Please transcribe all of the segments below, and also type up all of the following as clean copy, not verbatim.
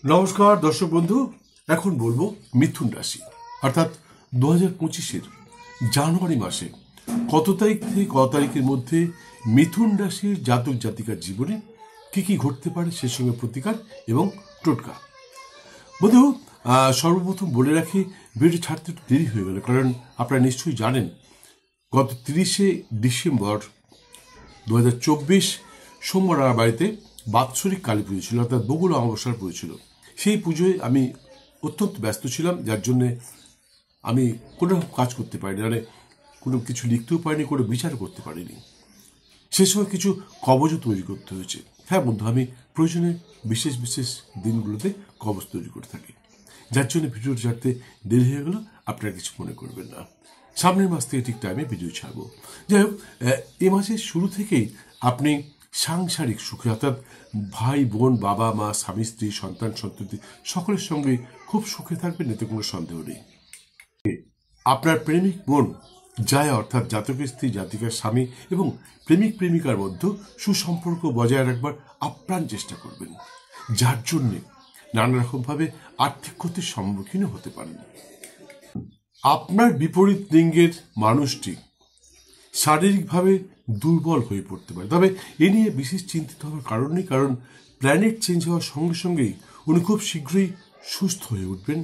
নমস্কার দর্শক বন্ধু, এখন বলবো মিথুন রাশি অর্থাৎ 2025-এর জানুয়ারি মাসে কত তারিখ থেকে কত তারিখের মধ্যে মিথুন রাশির জাতক জাতিকার জীবনে কি কি ঘটতে পারে সে সঙ্গে প্রতিকার এবং টোটকা। বন্ধু, সর্বপ্রথম বলে রাখি, ভিডিও ছাড়তে একটু দেরি হয়ে গেল, কারণ আপনারা নিশ্চয়ই জানেন গত 30শে ডিসেম্বর 2024 সোমবার আমার বাড়িতে বাৎসরিক কালী পুজো ছিল, অর্থাৎ বগুল অমাবস্যার পুজো ছিল। সেই পুজোয় আমি অত্যন্ত ব্যস্ত ছিলাম, যার জন্যে আমি কোনো কাজ করতে পারিনি, মানে কোনো কিছু লিখতেও পারিনি, কোনো বিচার করতে পারিনি। সে সময় কিছু কবজও তৈরি করতে হয়েছে। হ্যাঁ বন্ধু, আমি প্রয়োজনে বিশেষ বিশেষ দিনগুলোতে কবজ তৈরি করে থাকি, যার জন্য ভিডিও ছাড়তে দেরি হয়ে গেল। আপনারা কিছু মনে করবেন না, সামনের মাস থেকে ঠিক টাইমে ভিডিও ছাড়বো। যাই হোক, এ মাসের শুরু থেকেই আপনি সাংসারিক সুখে, অর্থাৎ ভাই বোন, বাবা মা, স্বামী স্ত্রী, সন্তান সন্ততি সকলের সঙ্গে খুব সুখে থাকবেন, এতে কোনো সন্দেহ নেই। আপনার প্রেমিক বোন যায়, অর্থাৎ জাতকের স্ত্রী জাতিকার স্বামী এবং প্রেমিক প্রেমিকার মধ্যে সুসম্পর্ক বজায় রাখবার আপ্রাণ চেষ্টা করবেন, যার জন্যে নানা রকমভাবে আর্থিক ক্ষতির সম্মুখীন হতে পারেন। আপনার বিপরীত লিঙ্গের মানুষটি শারীরিকভাবে দুর্বল হয়ে পড়তে পারে, তবে এ নিয়ে বিশেষ চিন্তিত হওয়ার কারণ নেই, কারণ প্ল্যানেট চেঞ্জ হওয়ার সঙ্গে সঙ্গেই উনি খুব শীঘ্রই সুস্থ হয়ে উঠবেন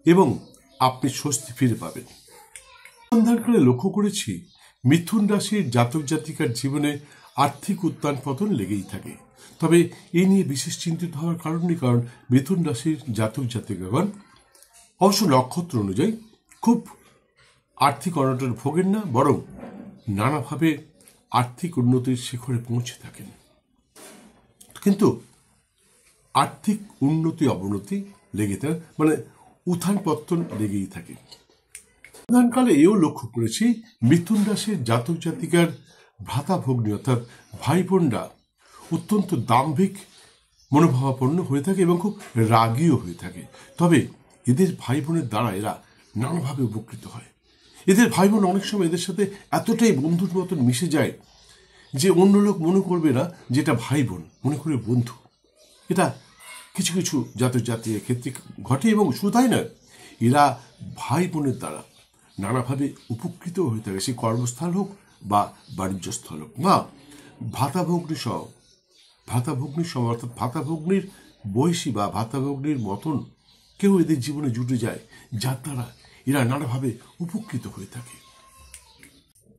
এবং আপনি স্বস্তি ফিরে পাবেন। সন্ধানকালে লক্ষ্য করেছি মিথুন রাশির জাতক জাতিকার জীবনে আর্থিক উত্থান পতন লেগেই থাকে, তবে এ নিয়ে বিশেষ চিন্তিত হওয়ার কারণ নেই, কারণ মিথুন রাশির জাতক জাতিকাগণ অবশ্য নক্ষত্র অনুযায়ী খুব আর্থিক অনটন ভোগেন না, বরং নানাভাবে আর্থিক উন্নতির শিখরে পৌঁছে থাকেন। কিন্তু আর্থিক উন্নতি অবনতি লেগে থাকে, মানে উত্থান পতন লেগেই থাকে। সন্ধানকালে এও লক্ষ্য করেছি মিথুন রাশির জাতক জাতিকার ভ্রাতা ভগ্নী, অর্থাৎ ভাই বোনরা অত্যন্ত দাম্ভিক মনোভাবাপন্ন হয়ে থাকে এবং খুব রাগীও হয়ে থাকে, তবে এদের ভাই বোনের দ্বারা এরা নানাভাবে উপকৃত হয়। এদের ভাই বোন অনেক সময় এদের সাথে এতটাই বন্ধুর মতন মিশে যায় যে অন্য লোক মনে করবে না যে এটা ভাই বোন, মনে করবে বন্ধু। এটা কিছু কিছু জাতক জাতির ক্ষেত্রে ঘটে, এবং শুধু তাই নয়, এরা ভাই বোনের দ্বারা নানাভাবে উপকৃত হয়ে থাকে, সে কর্মস্থল হোক বা বাণিজ্যস্থল হোক, বা ভাতাভগ্নী সহ অর্থাৎ ভাতাভগ্নির বয়সী বা ভাতাভগ্নির মতন কেউ এদের জীবনে জুটে যায়, যার দ্বারা এরা নানাভাবে উপকৃত হয়ে থাকে।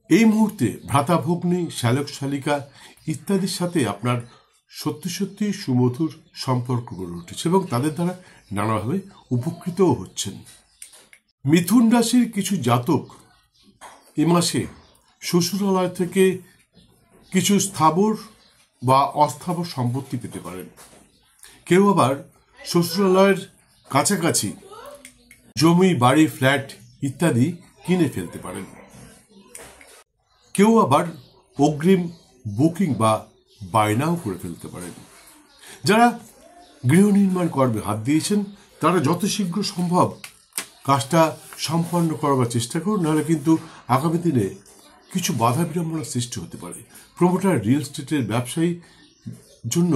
এই মুহূর্তে ভ্রাতা ভগ্নী, শ্যালক শালিকা ইত্যাদির সাথে আপনার সত্যি সত্যি সুমধুর সম্পর্ক গড়ে উঠেছে এবং তাদের দ্বারা নানাভাবে উপকৃতও হচ্ছেন। মিথুন রাশির কিছু জাতক এ মাসে শ্বশুরালয় থেকে কিছু স্থাবর বা অস্থাবর সম্পত্তি পেতে পারেন। কেউ আবার শ্বশুরালয়ের কাছাকাছি জমি, বাড়ি, ফ্ল্যাট ইত্যাদি কিনে ফেলতে পারেন। কেউ আবার অগ্রিম বুকিং বা বায়নাও করে ফেলতে পারেন। যারা গৃহ নির্মাণ কর্মে হাত দিয়েছেন তারা যত শীঘ্র সম্ভব কাজটা সম্পন্ন করবার চেষ্টা করুন, নাহলে কিন্তু আগামী দিনে কিছু বাধা বিড়ম্বনার সৃষ্টি হতে পারে। প্রমোটার, রিয়েল এস্টেটের ব্যবসায়ী জন্য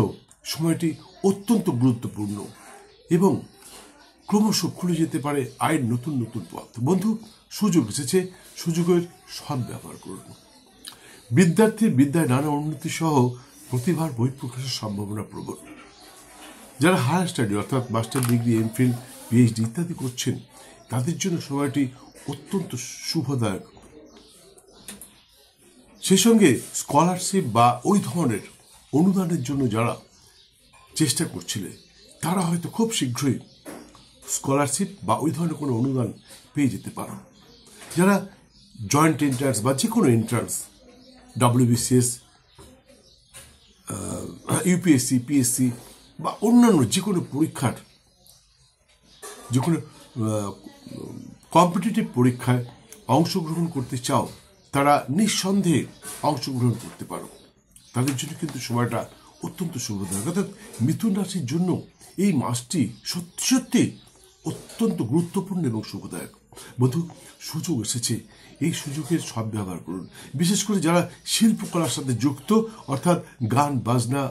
সময়টি অত্যন্ত গুরুত্বপূর্ণ এবং ক্রমশ খুলে যেতে পারে আয়ের নতুন নতুন পথ। বন্ধু, সুযোগ এসেছে, সুযোগের সদ্ব্যবহার করুন। বিদ্যার্থীর বিদ্যায় নানা উন্নতি সহ প্রতিভার বহিঃপ্রকাশের সম্ভাবনা প্রবল। যারা হায়ার স্টাডি অর্থাৎ মাস্টার ডিগ্রি, এমফিল, পিএইচডি ইত্যাদি করছেন, তাদের জন্য সময়টি অত্যন্ত শুভদায়ক। সেই সঙ্গে স্কলারশিপ বা ওই ধরনের অনুদানের জন্য যারা চেষ্টা করছিলেন, তারা হয়তো খুব শীঘ্রই স্কলারশিপ বা ওই ধরনের কোনো অনুদান পেয়ে যেতে পারো। যারা জয়েন্ট এন্ট্রান্স বা যে কোনো এন্ট্রান্স, WBCS, ইউপিএসসি, পিএসসি বা অন্যান্য যে কোনো পরীক্ষার, যে কোনো কম্পিটিটিভ পরীক্ষায় অংশগ্রহণ করতে চাও, তারা নিঃসন্দেহে অংশগ্রহণ করতে পারো। তাদের জন্য কিন্তু সময়টা অত্যন্ত শুভদায়ক। অর্থাৎ মিথুন রাশির জন্য এই মাসটি সত্যি সত্যি অত্যন্ত গুরুত্বপূর্ণ এবং শুভদায়ক। বন্ধু, সুযোগ এসেছে, এই সুযোগের সদ্ব্যবহার করুন। বিশেষ করে যারা শিল্পকলার সাথে যুক্ত, অর্থাৎ গান বাজনা,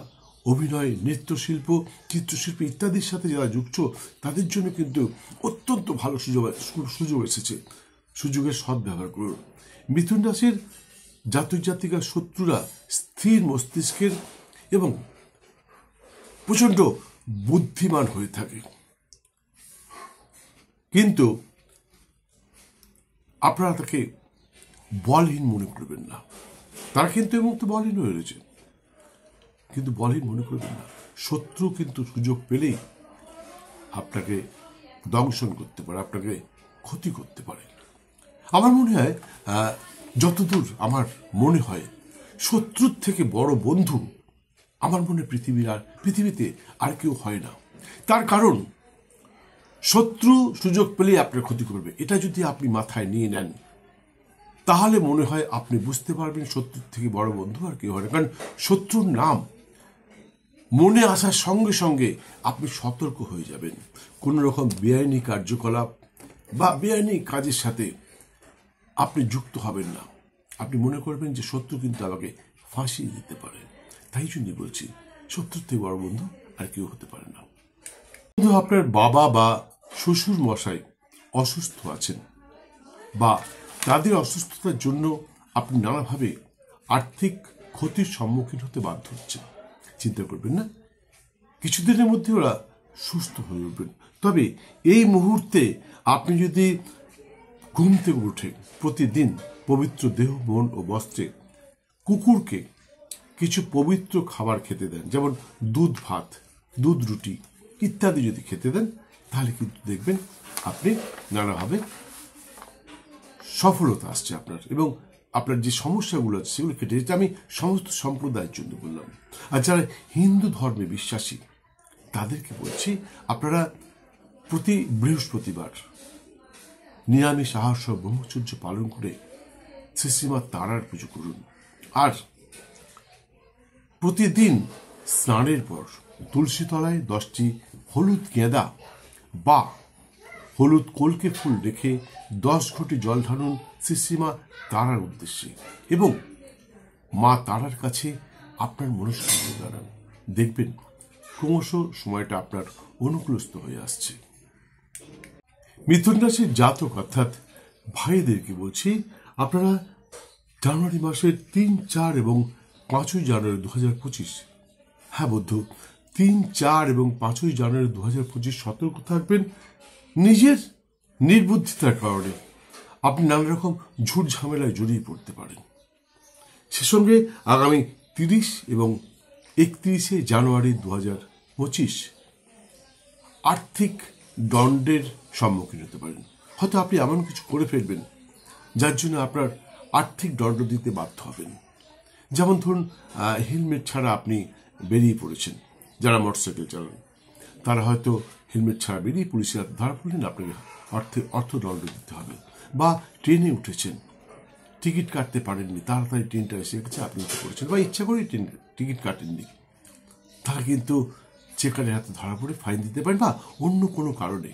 অভিনয়, নৃত্যশিল্প, চিত্রশিল্প ইত্যাদির সাথে যারা যুক্ত তাদের জন্য কিন্তু অত্যন্ত ভালো সুযোগ এসেছে। সুযোগের সদ্ব্যবহার করুন। মিথুন রাশির জাতক জাতিকার শত্রুরা স্থির মস্তিষ্কের এবং প্রচন্ড বুদ্ধিমান হয়ে থাকে, কিন্তু আপনারা তাকে বলহীন মনে করবেন না। তারা কিন্তু এই মুহূর্তে বলহীন হয়ে রয়েছে, কিন্তু বলহীন মনে করবেন না। শত্রু কিন্তু সুযোগ পেলেই আপনাকে দংশন করতে পারে, আপনাকে ক্ষতি করতে পারে। আমার মনে হয়, যতদূর আমার মনে হয়, শত্রুর থেকে বড় বন্ধু আমার মনে পৃথিবীতে আর কেউ হয় না। তার কারণ শত্রু সুযোগ পেলেই আপনার ক্ষতি করবে। এটা যদি আপনি মাথায় নিয়ে নেন, তাহলে মনে হয় আপনি বুঝতে পারবেন শত্রুর থেকে বড় বন্ধু আর কেউ হয় না। কারণ শত্রুর নাম মনে আসার সঙ্গে সঙ্গে আপনি সতর্ক হয়ে যাবেন। কোনো রকম বেআইনি কার্যকলাপ বা বেআইনি কাজের সাথে আপনি যুক্ত হবেন না। আপনি মনে করবেন যে শত্রু কিন্তু আমাকে ফাঁসিয়ে দিতে পারে। তাই জন্য বলছি, শত্রুর থেকে বড় বন্ধু আর কেউ হতে পারে না। বন্ধু, আপনার বাবা বা শ্বশুর মশাই অসুস্থ আছেন বা তাদের অসুস্থতার জন্য আপনি নানাভাবে আর্থিক ক্ষতির সম্মুখীন হতে বাধ্য হচ্ছেন। চিন্তা করবেন না, কিছুদিনের মধ্যে ওরা সুস্থ হয়ে উঠবেন। তবে এই মুহূর্তে আপনি যদি ঘুম থেকে উঠে প্রতিদিন পবিত্র দেহ, মন ও বস্ত্রে কুকুরকে কিছু পবিত্র খাবার খেতে দেন, যেমন দুধ ভাত, দুধ রুটি ইত্যাদি যদি খেতে দেন, তাহলে কিন্তু দেখবেন আপনি নানাভাবে সফলতা আসছে আপনার, এবং আপনার যে সমস্যাগুলো আছে সেগুলো কেটে যেতে। আমি সমস্ত সম্প্রদায়ের জন্য বললাম। আর যারা হিন্দু ধর্মে বিশ্বাসী তাদেরকে বলছি, আপনারা প্রতি বৃহস্পতিবার নিরামিষ আহার সহ ব্রহ্মচর্য পালন করে শ্রীশ্রীমা তারার পুজো করুন। আর প্রতিদিন স্নানের পর তুলসী তলায় 10টি হলুদ গেঁদা বা হলুদ কলকে ফুল রেখে 10 ঘটি জল ঢালুন শ্রীশ্রীমা তারার উদ্দেশ্যে, এবং মা তারার কাছে আপনার মনস্কামনা জানান। দেখবেন ক্রমশ সময়টা আপনার অনুকূলস্থ হয়ে আসছে। মিথুন রাশির জাতক অর্থাৎ ভাইদেরকে বলছি, আপনারা জানুয়ারি মাসের 3, 4 এবং 5ই জানুয়ারি 2025, হ্যাঁ বন্ধু, 3, 4 এবং 5ই জানুয়ারি 2025 সতর্ক থাকবেন। নিজের নির্বুদ্ধিতার কারণে আপনি নানা রকম ঝুট ঝামেলায় জড়িয়ে পড়তে পারেন। সে সঙ্গে আগামী 30 এবং 31শে জানুয়ারি 2025 আর্থিক দণ্ডের সম্মুখীন হতে পারেন। হয়তো আপনি এমন কিছু করে ফেলবেন যার জন্য আপনার আর্থিক দণ্ড দিতে বাধ্য হবেন। যেমন ধরুন, হেলমেট ছাড়া আপনি বেরিয়ে পড়েছেন। যারা মোটরসাইকেল চালান তারা হয়তো হেলমেট ছাড়া বেরিয়ে পুলিশের হাতে ধরা পড়লেন, আপনাকে অর্থদণ্ড দিতে হবে। বা ট্রেনে উঠেছেন, টিকিট কাটতে পারেননি, তাড়াতাড়ি ট্রেনটা এসে গেছে, আপনি উঠে পড়েছেন, বা ইচ্ছা করে টিকিট কাটেননি, তারা কিন্তু চেকারের হাতে ধরা পড়ে ফাইন দিতে পারেন, বা অন্য কোনো কারণে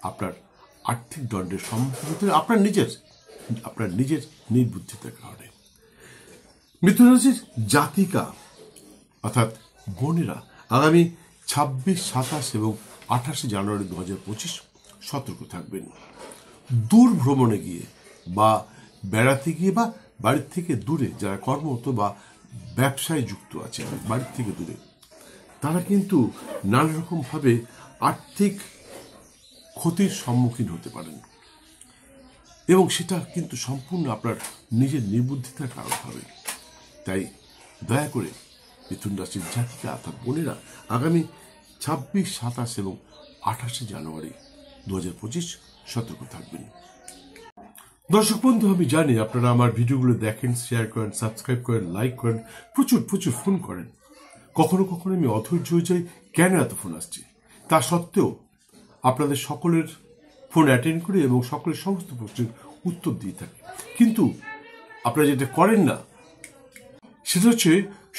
আপনার আর্থিক দণ্ডের সম্মুখীন হতে হবে আপনার নিজের নির্বুদ্ধিতার কারণে। মিথুন রাশির জাতিকা অর্থাৎ বোনেরা আগামী 26, 27 এবং 28শে জানুয়ারি 2025 সতর্ক থাকবেন। দূর ভ্রমণে গিয়ে বা বেড়াতে গিয়ে বা বাড়ির থেকে দূরে যারা কর্মরত বা ব্যবসায় যুক্ত আছে বাড়ির থেকে দূরে, তারা কিন্তু নানা রকমভাবে আর্থিক ক্ষতির সম্মুখীন হতে পারেন, এবং সেটা কিন্তু সম্পূর্ণ আপনার নিজের নির্বুদ্ধিতার কারণ হবে। তাই দয়া করে মিথুন রাশির জাতিকা অর্থাৎ বোনেরা আগামী 26, 27 এবং 28শে জানুয়ারি 2025 সতর্ক থাকবেন। দর্শক বন্ধু, আমি জানি আপনারা আমার ভিডিওগুলো দেখেন, শেয়ার করেন, সাবস্ক্রাইব করেন, লাইক করেন, প্রচুর ফোন করেন। কখনো কখনো আমি অধৈর্য হয়ে যাই, কেন এত ফোন আসছে। তা সত্ত্বেও আপনাদের সকলের ফোন অ্যাটেন্ড করি এবং সকলের সমস্ত প্রশ্নের উত্তর দিয়ে থাকি। কিন্তু আপনারা যেটা করেন না সেটা হচ্ছে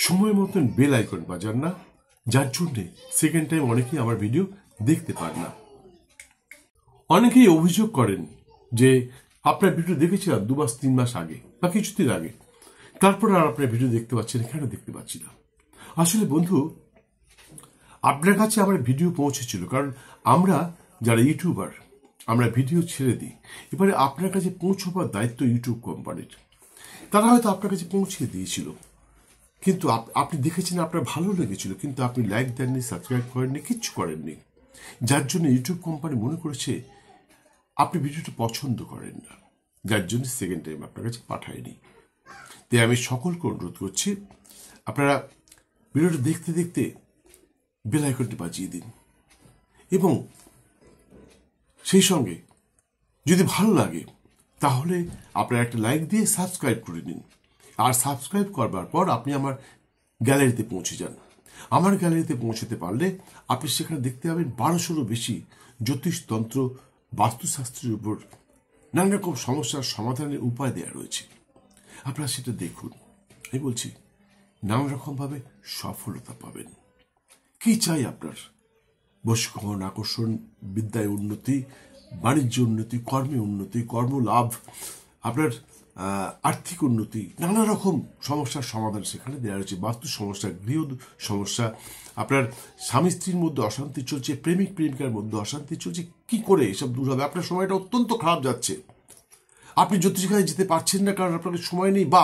সময় মতন বেল আইকন বাজান না, যার জন্যে সেকেন্ড টাইম অনেকেই আমার ভিডিও দেখতে পান না। অনেকেই অভিযোগ করেন যে আপনার ভিডিও দেখেছিলাম 2 মাস 3 মাস আগে বা কিছুদিন আগে, তারপর আর আপনার ভিডিও দেখতে পাচ্ছি না, কেন দেখতে পাচ্ছি না। আসলে বন্ধু, আপনার কাছে আমার ভিডিও পৌঁছেছিল, কারণ আমরা যারা ইউটিউবার আমরা ভিডিও ছেড়ে দিই, এবারে আপনার কাছে পৌঁছবার দায়িত্ব ইউটিউব কোম্পানির। তারা হয়তো আপনার কাছে পৌঁছে দিয়েছিল, কিন্তু আপনি দেখেছেন, আপনার ভালো লেগেছিল, কিন্তু আপনি লাইক দেননি, সাবস্ক্রাইব করেননি, কিচ্ছু করেননি, যার জন্য ইউটিউব কোম্পানি মনে করেছে আপনি ভিডিওটা পছন্দ করেন না, যার জন্য সেকেন্ড টাইম আপনার কাছে পাঠায়নি। তাই আমি সকলকে অনুরোধ করছি, আপনারা ভিডিওটা দেখতে দেখতে বেল আইকনটি বাজিয়ে দিন, এবং সেই সঙ্গে যদি ভালো লাগে তাহলে আপনারা একটা লাইক দিয়ে সাবস্ক্রাইব করে নিন। আর সাবস্ক্রাইব করবার পর আপনি আমার গ্যালারিতে পৌঁছে যান। আমার গ্যালারিতে পৌঁছতে পারলে আপনি সেখানে দেখতে পাবেন 1200-রও বেশি জ্যোতিষতন্ত্র, বাস্তুশাস্ত্রের উপর নানা রকম সমস্যার সমাধানের উপায় দেওয়া রয়েছে। আপনারা সেটা দেখুন। আমি বলছি, নানা রকমভাবে সফলতা পাবেন। কি চাই আপনার? বশীকরণ, আকর্ষণ, বিদ্যায় উন্নতি, বাণিজ্য উন্নতি, কর্মে উন্নতি, কর্মলাভ, আপনার আর্থিক উন্নতি, নানা রকম সমস্যার সমাধান সেখানে দেওয়া রয়েছে। বাস্তু সমস্যা, গৃহ সমস্যা, আপনার স্বামী স্ত্রীর মধ্যে অশান্তি চলছে, প্রেমিক প্রেমিকার মধ্যে অশান্তি চলছে, কি করে এসব দূর হবে? আপনার সময়টা অত্যন্ত খারাপ যাচ্ছে, আপনি জ্যোতিষখানে যেতে পারছেন না কারণ আপনার সময় নেই, বা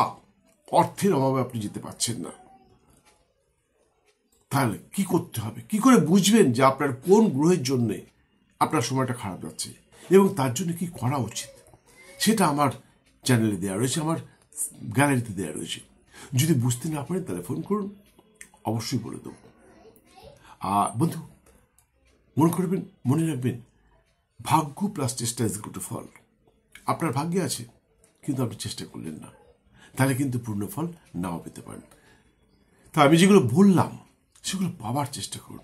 অর্থের অভাবে আপনি যেতে পারছেন না। তাহলে কি করতে হবে? কি করে বুঝবেন যে আপনার কোন গ্রহের জন্য আপনার সময়টা খারাপ যাচ্ছে এবং তার জন্য কি করা উচিত? সেটা আমার চ্যানেলে দেওয়া রয়েছে, আমার গ্যালারিতে দেওয়া রয়েছে। যদি বুঝতে না পারেন তাহলে ফোন করুন, অবশ্যই বলে দেবো। বন্ধু, মনে রাখবেন, ভাগ্য প্লাস চেষ্টা ইজ ইকুয়াল টু ফল। আপনার ভাগ্যে আছে, কিন্তু আপনি চেষ্টা করলেন না, তাহলে কিন্তু পূর্ণ ফল নাও পেতে পারেন। তা আমি যেগুলো বললাম সেগুলো পাওয়ার চেষ্টা করুন।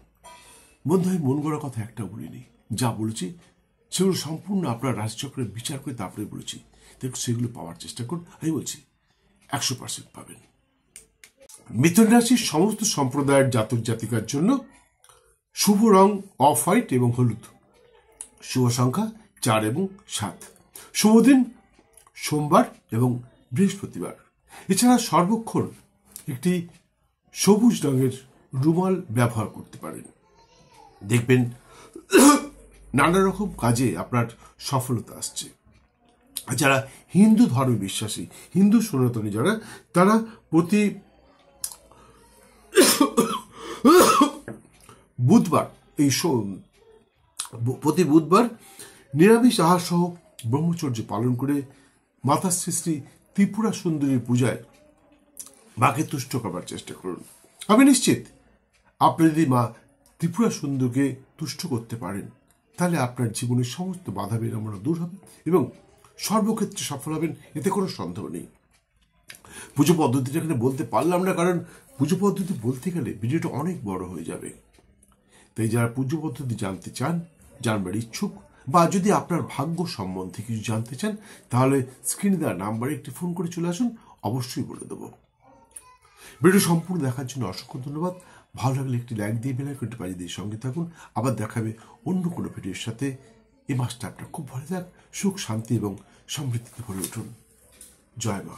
বন্ধু, আমি মন গড়া কথা একটা বলিনি, যা বলেছি সেগুলো সম্পূর্ণ আপনার রাশিচক্রের বিচার করে তারপরে বলেছি। দেখুন, সেগুলো পাওয়ার চেষ্টা করুন। আমি বলছি 100% পাবেন। মিথুন রাশির সমস্ত সম্প্রদায়ের জাতক জাতিকার জন্য শুভ রং অফ হোয়াইট এবং হলুদ, শুভ সংখ্যা 4 এবং 7, শুভ দিন সোমবার এবং বৃহস্পতিবার। এছাড়া সর্বক্ষণ একটি সবুজ রঙের রুমাল ব্যবহার করতে পারেন। দেখবেন নানা রকম কাজে আপনার সফলতা আসছে। যারা হিন্দু ধর্মে বিশ্বাসী, হিন্দু সনাতনী যারা, তারা প্রতি বুধবার নিরামিষ আহার সহ ব্রহ্মচর্য পালন করে মাতা শ্রী শ্রী ত্রিপুরা সুন্দরীর পূজায় মাকে তুষ্ট করবার চেষ্টা করুন। আমি নিশ্চিত আপনি যদি মা ত্রিপুরা সুন্দরকে তুষ্ট করতে পারেন, তাহলে আপনার জীবনের সমস্ত বাধা বিড়ম্বনা দূর হবে এবং সর্বক্ষেত্রে সফল হবেন, এতে কোনো সন্দেহ নেই। পুজো পদ্ধতিটা এখানে বলতে পারলাম না, কারণ পুজো পদ্ধতি বলতে গেলে ভিডিওটা অনেক বড় হয়ে যাবে। তাই যারা পুজো পদ্ধতি জানতে চান, জানবার ইচ্ছুক, বা যদি আপনার ভাগ্য সম্বন্ধে কিছু জানতে চান, তাহলে স্ক্রিনে দেওয়া নাম্বারে একটি ফোন করে চলে আসুন, অবশ্যই বলে দেবো। ভিডিও সম্পূর্ণ দেখার জন্য অসংখ্য ধন্যবাদ। ভালো লাগলে একটি লাইক দিয়ে বেল আইকনটি বাজিয়ে দিয়ে সঙ্গে থাকুন। আবার দেখাবে অন্য কোনো ভিডিওর সাথে। এই মাসটা আপনার খুব ভালো থাক, সুখ শান্তি এবং সমৃদ্ধিতে ভরে উঠুন। জয় মা।